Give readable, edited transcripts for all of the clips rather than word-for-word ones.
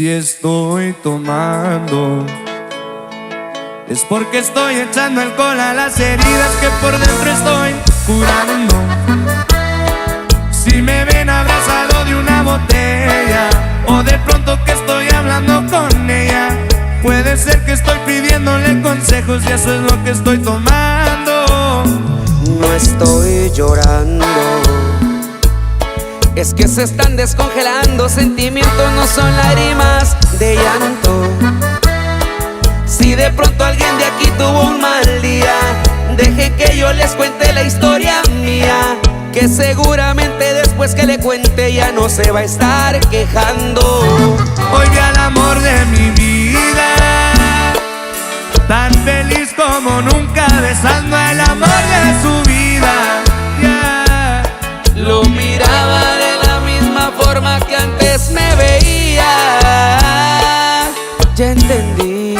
Si estoy tomando, es porque estoy echando alcohol a las heridas que por dentro estoy curando. Si me ven abrazado de una botella, o de pronto que estoy hablando con ella, puede ser que estoy pidiéndole consejos y eso es lo que estoy tomando. No estoy llorando, es que se están descongelando. Sentimientos no son lágrimas de llanto. Si de pronto alguien de aquí tuvo un mal día, deje que yo les cuente la historia mía, que seguramente después que le cuente ya no se va a estar quejando. Hoy vi al amor de mi vida, tan feliz como nunca, besando al amor de su vida. Yeah. Lo miraba de la misma forma que antes me veía. Ya entendí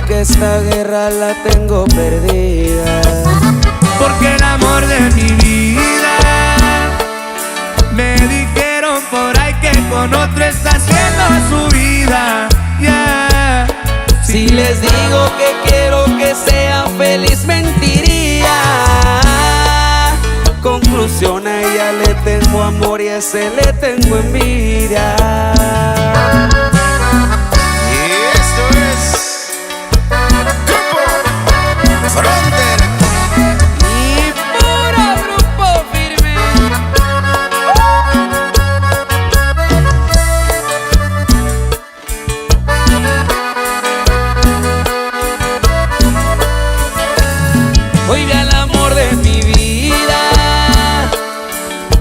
que esta guerra la tengo perdida, porque el amor de mi vida, me dijeron por ahí que con otro está haciendo su vida. Yeah. Si les digo que quiero que sea feliz, mentiría. Conclusión, a ella le tengo amor y a ese le tengo envidia. Hoy vi al amor de mi vida,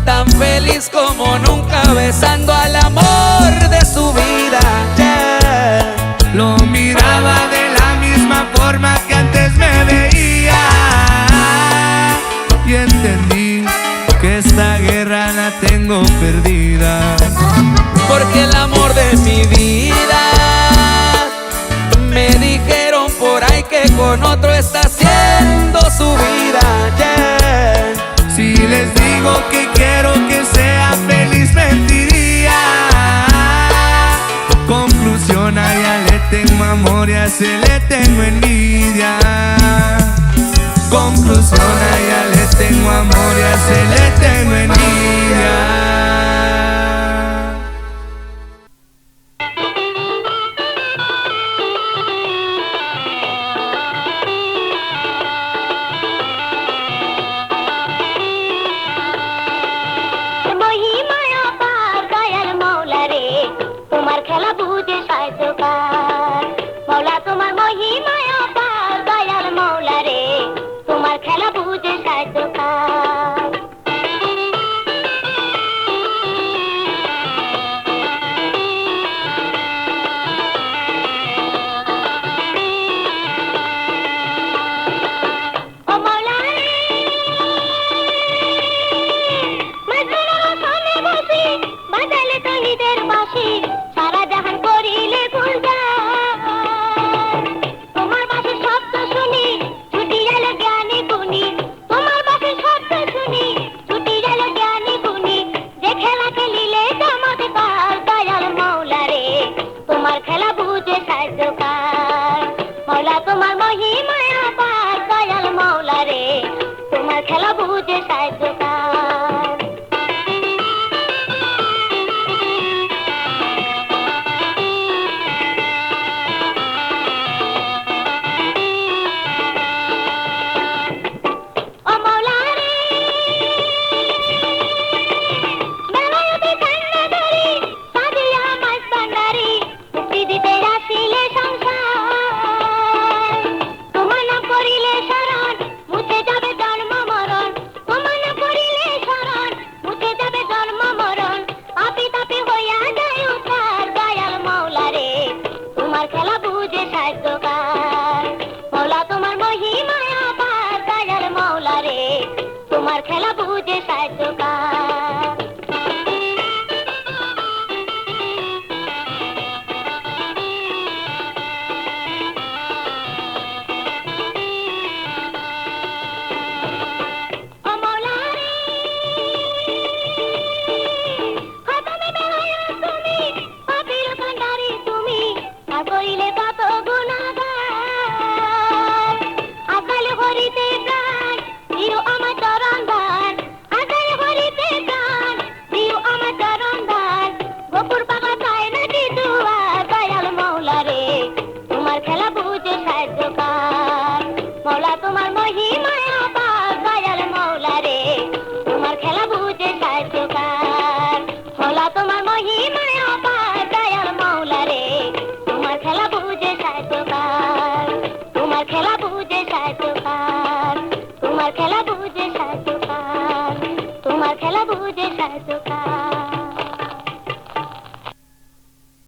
tan feliz como nunca, besando al amor de su vida. Yeah. Lo miraba de la misma forma que antes me veía, y entendí que esta guerra la tengo perdida, porque el amor de mi vida, me dijeron por ahí que con otro está haciendo su vida. Yeah. Si les digo que quiero que sea feliz, mentiría. Conclusión, a ella le tengo amor y a ese le tengo envidia. Conclusión, a ella le tengo amor y a ese le tengo envidia. তোমার খেলা বুঝে সাহায্য